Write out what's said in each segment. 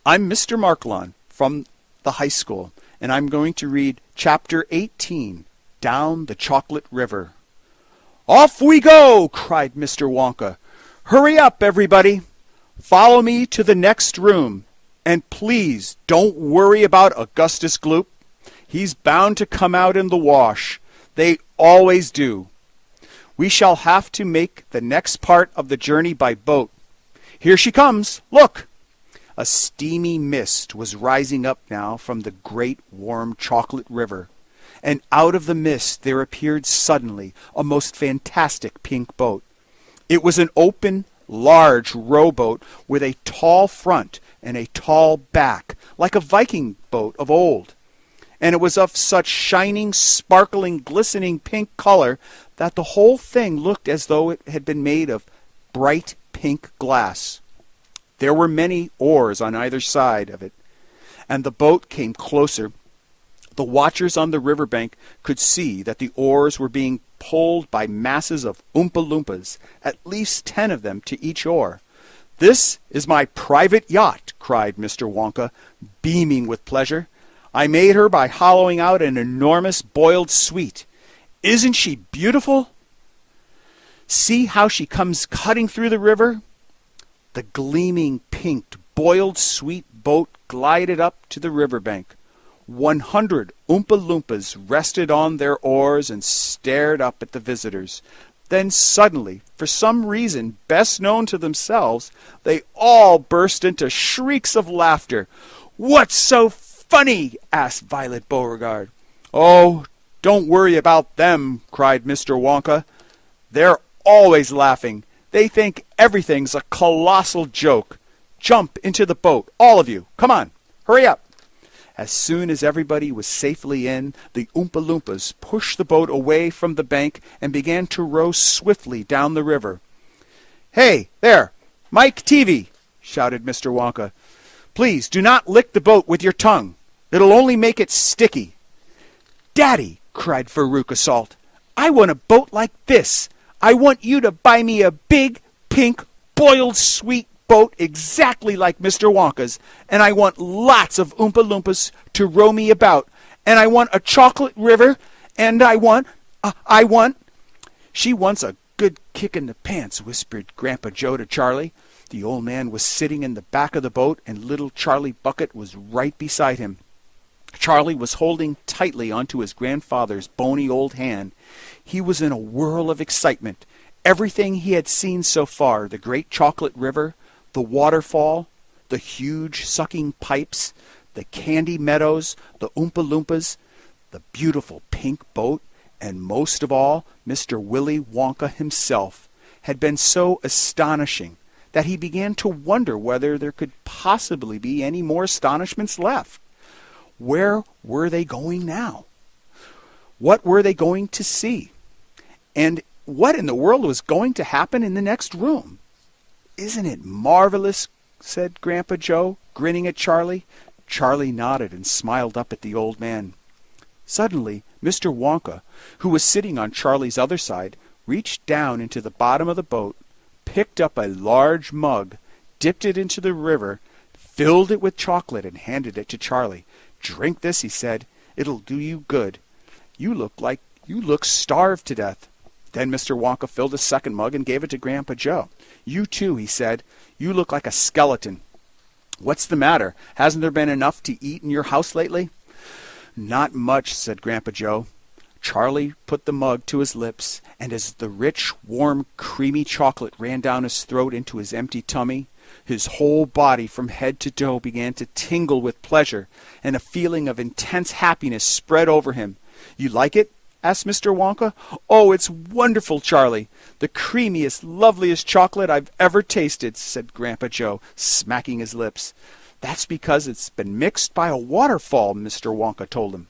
I'm Mr. Marklon from the high school, and I'm going to read Chapter 18, Down the Chocolate River. "Off we go!" cried Mr. Wonka. "Hurry up, everybody! Follow me to the next room, and please don't worry about Augustus Gloop. He's bound to come out in the wash. They always do. We shall have to make the next part of the journey by boat. Here she comes! Look!" A steamy mist was rising up now from the great warm chocolate river, and out of the mist there appeared suddenly a most fantastic pink boat. It was an open, large rowboat with a tall front and a tall back, like a Viking boat of old, and it was of such shining, sparkling, glistening pink color that the whole thing looked as though it had been made of bright pink glass. There were many oars on either side of it, and the boat came closer. The watchers on the riverbank could see that the oars were being pulled by masses of Oompa Loompas, at least 10 of them to each oar. "This is my private yacht," cried Mr. Wonka, beaming with pleasure. "I made her by hollowing out an enormous boiled sweet. Isn't she beautiful? See how she comes cutting through the river." The gleaming pink boiled sweet boat glided up to the riverbank. 100 Oompa Loompas rested on their oars and stared up at the visitors. Then suddenly, for some reason best known to themselves, they all burst into shrieks of laughter. "What's so funny?" asked Violet Beauregard. "Oh, don't worry about them," cried Mr. Wonka. "They're always laughing. They think everything's a colossal joke. Jump into the boat, all of you. Come on, hurry up." As soon as everybody was safely in, the Oompa Loompas pushed the boat away from the bank and began to row swiftly down the river. "Hey, there! Mike Teavee!" shouted Mr. Wonka. "Please do not lick the boat with your tongue. It'll only make it sticky." "Daddy," cried Veruca Salt, "I want a boat like this. I want you to buy me a big, pink, boiled sweet boat exactly like Mr. Wonka's, and I want lots of Oompa Loompas to row me about, and I want a chocolate river, and I want... "She wants a good kick in the pants," whispered Grandpa Joe to Charlie. The old man was sitting in the back of the boat, and little Charlie Bucket was right beside him. Charlie was holding tightly onto his grandfather's bony old hand. He was in a whirl of excitement. Everything he had seen so far, the great chocolate river, the waterfall, the huge sucking pipes, the candy meadows, the Oompa Loompas, the beautiful pink boat, and most of all, Mr. Willy Wonka himself, had been so astonishing that he began to wonder whether there could possibly be any more astonishments left. Where were they going now? What were they going to see? And what in the world was going to happen in the next room? "Isn't it marvelous?" said Grandpa Joe, grinning at Charlie. Charlie nodded and smiled up at the old man. Suddenly, Mr. Wonka, who was sitting on Charlie's other side, reached down into the bottom of the boat, picked up a large mug, dipped it into the river, filled it with chocolate, and handed it to Charlie. "Drink this," he said. "It'll do you good. You look starved to death." Then Mr. Wonka filled a second mug and gave it to Grandpa Joe. "You too," he said. "You look like a skeleton. What's the matter? Hasn't there been enough to eat in your house lately?" "Not much," said Grandpa Joe. Charlie put the mug to his lips, and as the rich, warm, creamy chocolate ran down his throat into his empty tummy, his whole body from head to toe began to tingle with pleasure, and a feeling of intense happiness spread over him. "You like it?" asked Mr. Wonka. "Oh, it's wonderful, Charlie. The creamiest, loveliest chocolate I've ever tasted," said Grandpa Joe, smacking his lips. "That's because it's been mixed by a waterfall," Mr. Wonka told him.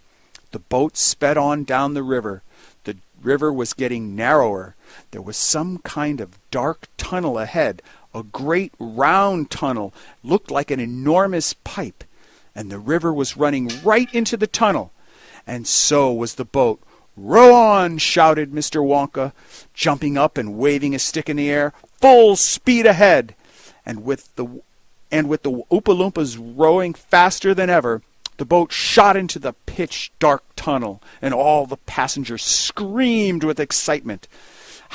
The boat sped on down the river. The river was getting narrower. There was some kind of dark tunnel ahead, a great round tunnel, looked like an enormous pipe, and the river was running right into the tunnel. And so was the boat. "Row on!" shouted Mr. Wonka, jumping up and waving his stick in the air. "Full speed ahead!" And and with the Oompa Loompas rowing faster than ever, the boat shot into the pitch-dark tunnel, and all the passengers screamed with excitement.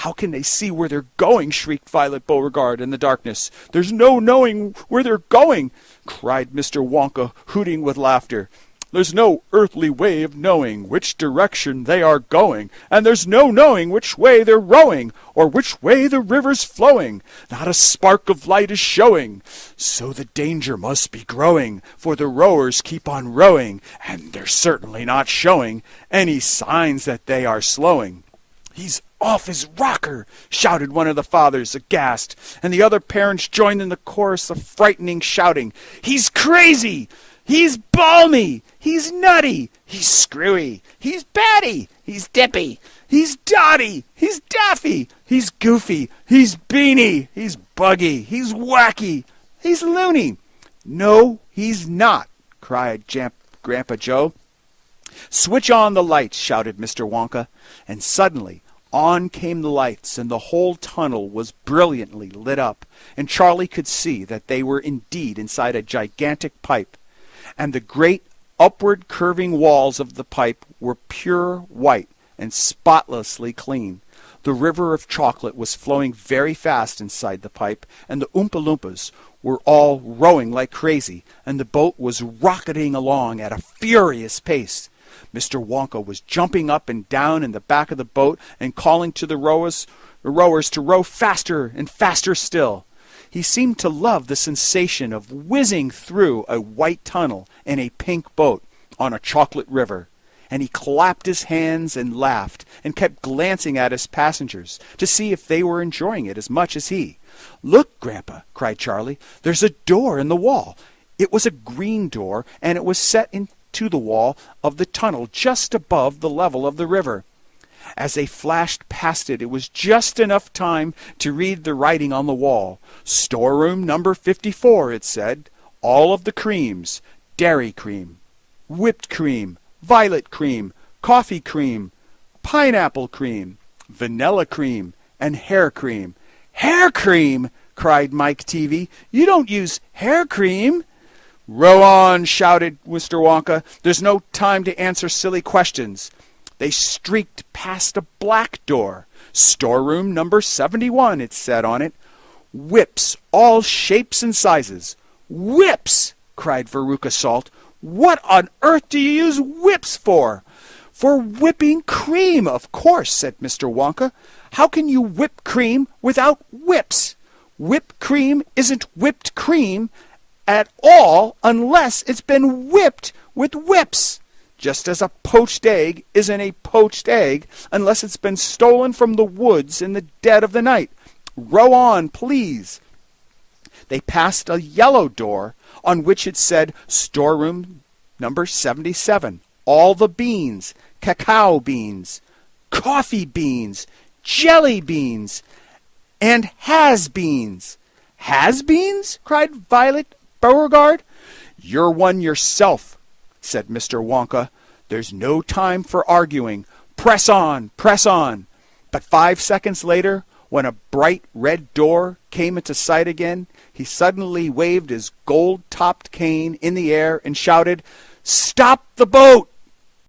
"How can they see where they're going?" shrieked Violet Beauregard in the darkness. "There's no knowing where they're going," cried Mr. Wonka, hooting with laughter. "There's no earthly way of knowing which direction they are going, and there's no knowing which way they're rowing, or which way the river's flowing. Not a spark of light is showing. So the danger must be growing, for the rowers keep on rowing, and they're certainly not showing any signs that they are slowing." "He's off his rocker!" shouted one of the fathers, aghast, and the other parents joined in the chorus of frightening shouting. "He's crazy! He's balmy! He's nutty! He's screwy! He's batty! He's dippy! He's dotty! He's daffy! He's goofy! He's beany! He's buggy! He's wacky! He's loony!" "No, he's not!" cried Grandpa Joe. "Switch on the lights!" shouted Mr. Wonka, and suddenly on came the lights, and the whole tunnel was brilliantly lit up, and Charlie could see that they were indeed inside a gigantic pipe, and the great upward curving walls of the pipe were pure white and spotlessly clean. The river of chocolate was flowing very fast inside the pipe, and the Oompa Loompas were all rowing like crazy, and the boat was rocketing along at a furious pace. Mr. Wonka was jumping up and down in the back of the boat and calling to the rowers to row faster and faster still. He seemed to love the sensation of whizzing through a white tunnel in a pink boat on a chocolate river, and he clapped his hands and laughed and kept glancing at his passengers to see if they were enjoying it as much as he. "Look, Grandpa," cried Charlie, "there's a door in the wall. It was a green door, and it was set into the wall of the tunnel just above the level of the river." As they flashed past it, it was just enough time to read the writing on the wall. "Storeroom number 54, it said. All of the creams: dairy cream, whipped cream, violet cream, coffee cream, pineapple cream, vanilla cream, and hair cream." "Hair cream!" cried Mike Teavee. "You don't use hair cream." "Row on!" shouted Mr. Wonka. "There's no time to answer silly questions." They streaked past a black door. "Storeroom number 71, it said on it. Whips, all shapes and sizes." "Whips!" cried Veruca Salt. "What on earth do you use whips for?" "For whipping cream, of course," said Mr. Wonka. "How can you whip cream without whips? Whipped cream isn't whipped cream at all unless it's been whipped with whips. Just as a poached egg isn't a poached egg unless it's been stolen from the woods in the dead of the night. Row on, please." They passed a yellow door on which it said "Storeroom number 77. All the beans: cacao beans, coffee beans, jelly beans, and has-beans." "Has-beans?" cried Violet Beauregard. "You're one yourself," said Mr. Wonka. "There's no time for arguing. Press on, press on." But 5 seconds later, when a bright red door came into sight again, he suddenly waved his gold-topped cane in the air and shouted, "Stop the boat!"